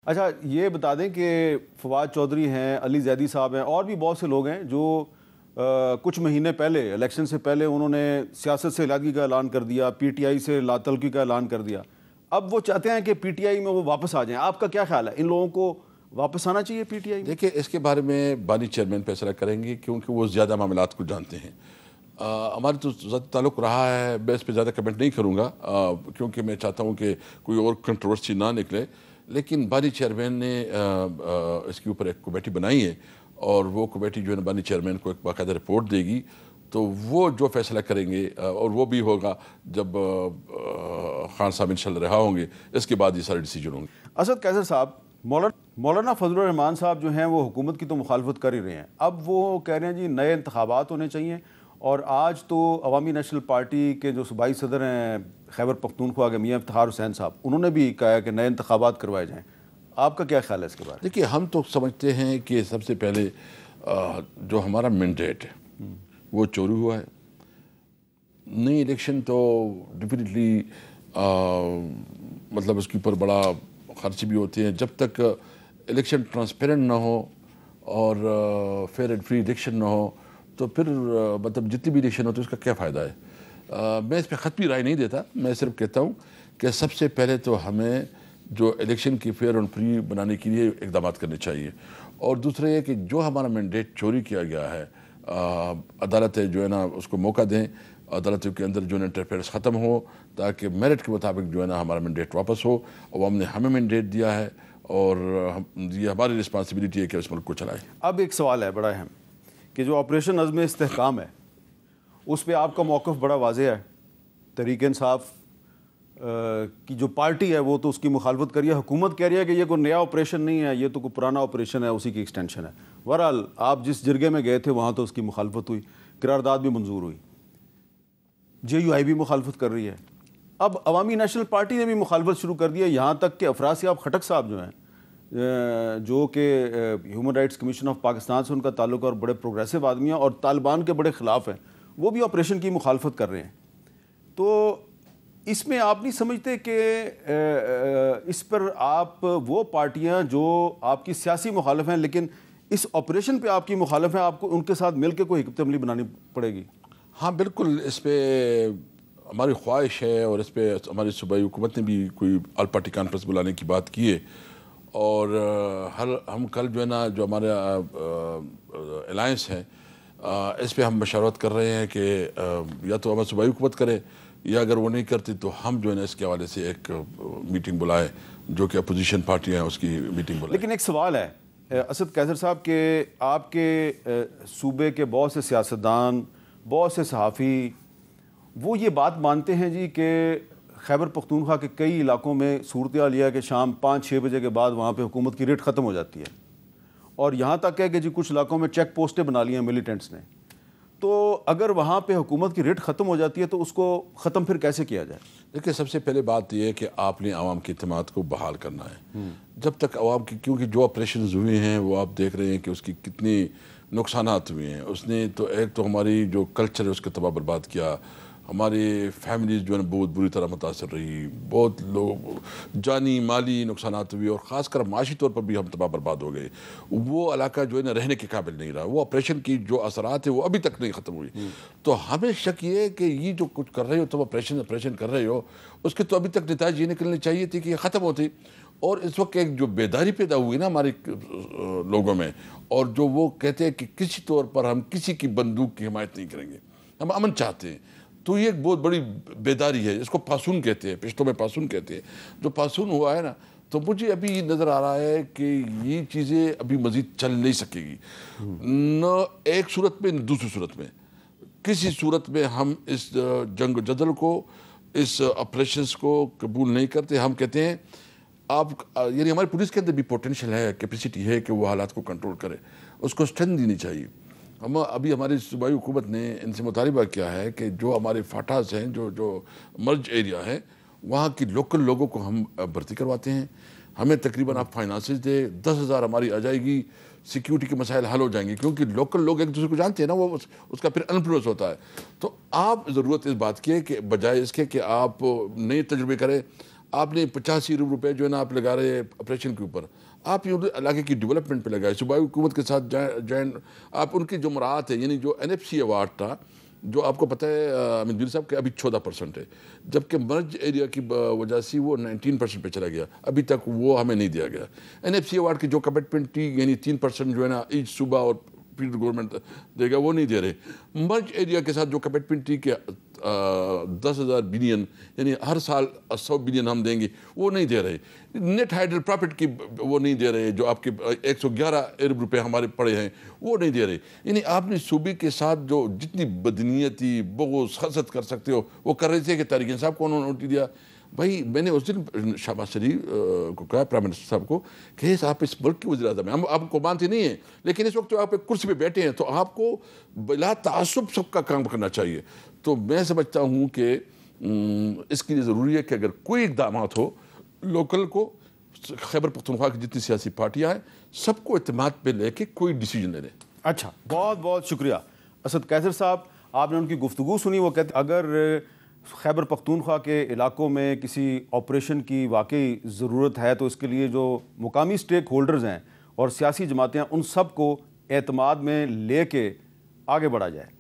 اچھا یہ بتا دیں کہ فواد چودھری ہیں، علی زیدی صاحب ہیں، اور بھی بہت سے لوگ ہیں جو کچھ مہینے پہلے الیکشن سے پہلے انہوں نے سیاست سے علیحدگی کا اعلان کر دیا، پی ٹی آئی سے لا تعلقی کا اعلان کر دیا. اب وہ چاہتے ہیں کہ پی ٹی آئی میں وہ واپس آ جائیں. آپ کا کیا خیال ہے، ان لوگوں کو واپس آنا چاہیے پی ٹی آئی میں؟ دیکھیں اس کے بارے میں بانی چیئرمین فیصلہ کریں گے کیونکہ وہ زیادہ معاملات کو جانتے ہیں. ہمارے تو ذاتی تعلق رہا ہے، میں اس پہ زیادہ کمنٹ نہیں کروں گا کیونکہ میں چاہتا ہوں کہ کوئی اور کنٹروورسی نہ نکلے. لیکن بانی چیئرمین نے اس کے اوپر ایک کمیٹی بنائی ہے اور وہ کمیٹی جو ہے نا بانی چیئرمین کو ایک باقاعدہ رپورٹ دے گی، تو وہ جو فیصلہ کریں گے اور وہ بھی ہوگا جب خان صاحب انشاءاللہ رہا ہوں گے، اس کے بعد یہ سارے ڈیسیجن ہوں گے. اسد قیصر صاحب، مولانا فضل الرحمان صاحب جو ہیں وہ حکومت کی تو مخالفت کر ہی رہے ہیں. اب وہ کہہ رہے ہیں جی نئے انتخابات ہونے چاہیے، اور آج تو عوامی نیشنل پارٹی کے جو صوبائی صدر ہیں خیبر پختونخوا کے میاں افتخار حسین صاحب، انہوں نے بھی کہا ہے کہ نئے انتخابات کروائے جائیں. آپ کا کیا خیال ہے اس کے بارے میں؟ دیکھیے ہم تو سمجھتے ہیں کہ سب سے پہلے جو ہمارا مینڈیٹ ہے وہ چوری ہوا ہے. نئی الیکشن تو ڈیفینیٹلی مطلب اس کے اوپر بڑا خرچ بھی ہوتے ہیں. جب تک الیکشن ٹرانسپیرنٹ نہ ہو اور فیئر اینڈ فری الیکشن نہ ہو تو پھر مطلب جتنی بھی الیکشن ہوتی ہے اس کا کیا فائدہ ہے. میں اس پہ خطی رائے نہیں دیتا، میں صرف کہتا ہوں کہ سب سے پہلے تو ہمیں جو الیکشن کی فیئر اینڈ فری بنانے کے لیے اقدامات کرنے چاہیے. اور دوسرا یہ کہ جو ہمارا مینڈیٹ چوری کیا گیا ہے، عدالتیں جو ہے نا اس کو موقع دیں، عدالتوں کے اندر جو ہے نا انٹرفیئرنس ختم ہو تاکہ میرٹ کے مطابق جو ہے نا ہمارا مینڈیٹ واپس ہو. عوام نے ہمیں مینڈیٹ دیا ہے اور یہ ہماری رسپانسبلٹی ہے کہ اس ملک کو چلائیں. اب ایک سوال ہے بڑا اہم کہ جو آپریشن عزم استحکام ہے اس پہ آپ کا موقف بڑا واضح ہے. تحریک انصاف کی جو پارٹی ہے وہ تو اس کی مخالفت کر رہی ہے، حکومت کہہ رہی ہے کہ یہ کوئی نیا آپریشن نہیں ہے، یہ تو کوئی پرانا آپریشن ہے، اسی کی ایکسٹینشن ہے. بہرحال آپ جس جرگے میں گئے تھے وہاں تو اس کی مخالفت ہوئی، قرارداد بھی منظور ہوئی، جے یو آئی بھی مخالفت کر رہی ہے. اب عوامی نیشنل پارٹی نے بھی مخالفت شروع کر دی ہے، یہاں تک کہ افراسیاب خٹک صاحب جو ہیں جو کہ human rights commission of Pakistan سے ان کا تعلق اور بڑے پروگریسو آدمی ہیں اور طالبان کے بڑے خلاف ہیں، وہ بھی آپریشن کی مخالفت کر رہے ہیں. تو اس میں آپ نہیں سمجھتے کہ اس پر آپ وہ پارٹیاں جو آپ کی سیاسی مخالف ہیں لیکن اس آپریشن پہ آپ کی مخالف ہیں، آپ کو ان کے ساتھ مل کے کوئی حکمت عملی بنانی پڑے گی؟ ہاں بالکل، اس پہ ہماری خواہش ہے اور اس پہ ہماری صوبائی حکومت نے بھی کوئی آل پارٹی کانفرنس بلانے کی بات کی ہے. اور ہم کل جو ہے نا جو ہمارا الائنس ہے اس پہ ہم مشاورت کر رہے ہیں کہ یا تو ہمیں صوبائی حکومت کرے یا اگر وہ نہیں کرتی تو ہم جو ہے نا اس کے حوالے سے ایک میٹنگ بلائے جو کہ اپوزیشن پارٹیاں ہیں اس کی میٹنگ بلائے. لیکن ایک سوال ہے اسد قیصر صاحب کہ آپ کے صوبے کے بہت سے سیاستدان، بہت سے صحافی وہ یہ بات مانتے ہیں جی کہ خیبر پختونخوا کے کئی علاقوں میں صورتحال یہ ہے کہ شام 5-6 بجے کے بعد وہاں پہ حکومت کی ریٹ ختم ہو جاتی ہے، اور یہاں تک ہے کہ جی کچھ علاقوں میں چیک پوسٹیں بنا لی ہیں ملیٹنٹس نے. تو اگر وہاں پہ حکومت کی ریٹ ختم ہو جاتی ہے تو اس کو ختم پھر کیسے کیا جائے؟ دیکھیں سب سے پہلے بات یہ ہے کہ آپ نے عوام کے اعتماد کو بحال کرنا ہے. جب تک عوام کی، کیونکہ جو آپریشنز ہوئے ہیں وہ آپ دیکھ رہے ہیں کہ اس کی کتنی نقصانات ہوئے ہیں. اس نے تو ایک تو ہماری جو کلچر ہے اس کا تباہ برباد کیا، ہماری فیملیز جو ہے نا بہت بری طرح متاثر رہی، بہت لوگ جانی مالی نقصانات ہوئی اور خاص کر معاشی طور پر بھی ہم تباہ برباد ہو گئے. وہ علاقہ جو ہے نا رہنے کے قابل نہیں رہا. وہ آپریشن کی جو اثرات ہیں وہ ابھی تک نہیں ختم ہوئی. تو ہمیں شک یہ ہے کہ یہ جو کچھ کر رہے ہو تم آپریشن کر رہے ہو اس کے تو ابھی تک نتائج یہ نکلنے چاہیے تھی کہ یہ ختم ہوتی. اور اس وقت ایک جو بیداری پیدا ہوئی نا ہمارے لوگوں میں، اور جو وہ کہتے ہیں کہ کسی طور پر ہم کسی کی بندوق کی حمایت نہیں کریں گے، ہم امن چاہتے ہیں، تو یہ ایک بہت بڑی بیداری ہے. اس کو پاسون کہتے ہیں، پشتوں میں پاسون کہتے ہیں. جو پاسون ہوا ہے نا تو مجھے ابھی یہ نظر آ رہا ہے کہ یہ چیزیں ابھی مزید چل نہیں سکے گی، نہ ایک صورت میں نہ دوسری صورت میں. کسی صورت میں ہم اس جنگ و جدل کو، اس آپریشنز کو قبول نہیں کرتے. ہم کہتے ہیں آپ یعنی ہماری پولیس کے اندر بھی پوٹینشیل ہے، کیپیسٹی ہے کہ وہ حالات کو کنٹرول کرے، اس کو اسٹرینتھ دینی چاہیے. ہم ابھی ہماری صوبائی حکومت نے ان سے مطالبہ کیا ہے کہ جو ہمارے فاٹاز ہیں، جو مرج ایریا ہے، وہاں کی لوکل لوگوں کو ہم بھرتی کرواتے ہیں. ہمیں تقریباً آپ فائنانسز دے، 10,000 ہماری آ جائے گی، سیکیورٹی کے مسائل حل ہو جائیں گے کیونکہ لوکل لوگ ایک دوسرے کو جانتے ہیں نا، وہ اس کا پھر انفلوئنس ہوتا ہے. تو آپ ضرورت اس بات کی ہے کہ بجائے اس کے کہ آپ نئے تجربے کریں، آپ نے 85 ارب روپے جو ہے نا آپ لگا رہے ہیں آپریشن کے اوپر، آپ یہ علاقے کی ڈیولپمنٹ پہ لگائے، صوبائی حکومت کے ساتھ جوائن، آپ ان کی جو مراعات ہے، یعنی جو NFC ایوارڈ تھا جو آپ کو پتہ ہے امین بیر صاحب کہ ابھی 14% ہے، جبکہ مرج ایریا کی وجہ سے وہ 19% پہ چلا گیا، ابھی تک وہ ہمیں نہیں دیا گیا۔ NFC ایوارڈ کی جو کمٹمنٹ تھی، یعنی 3% جو ہے نا ایچ صوبہ اور فیڈرل گورنمنٹ دے گا، وہ نہیں دے رہے۔ مرج ایریا کے ساتھ جو کمٹمنٹ تھی کہ 10,000 بلین یعنی ہر سال 100 بلین ہم دیں گے، وہ نہیں دے رہے۔ نیٹ ہائیڈرل پرافٹ کی وہ نہیں دے رہے، جو آپ کے 111 ارب روپے ہمارے پڑے ہیں وہ نہیں دے رہے۔ یعنی آپ نے صوبے کے ساتھ جو جتنی بدنیتی، بغض، حسد کر سکتے ہو وہ کر رہے تھے کہ تاریخ انصاف کو انہوں نے نوٹس دیا۔ بھائی میں نے اس دن شہباز شریف کو کہا، پرائم منسٹر صاحب کو، کہ آپ اس ملک کے وزیر اعظم ہیں، ہم آپ کو مانتے نہیں ہیں، لیکن اس وقت جو آپ ایک کرسی پہ بیٹھے ہیں تو آپ کو بلا تعصب سب کا کام کرنا چاہیے۔ تو میں سمجھتا ہوں کہ اس کے لیے ضروری ہے کہ اگر کوئی اقدامات ہو لوکل کو، خیبر پختونخوا کی جتنی سیاسی پارٹیاں ہیں سب کو اعتماد پہ لے کے کوئی ڈیسیجن لے لیں۔ اچھا، بہت بہت شکریہ اسد قیصر صاحب، آپ نے ان کی گفتگو سنی۔ وہ کہتے اگر خیبر پختونخوا کے علاقوں میں کسی آپریشن کی واقعی ضرورت ہے تو اس کے لیے جو مقامی سٹیک ہولڈرز ہیں اور سیاسی جماعتیں ہیں ان سب کو اعتماد میں لے کے آگے بڑھا جائے۔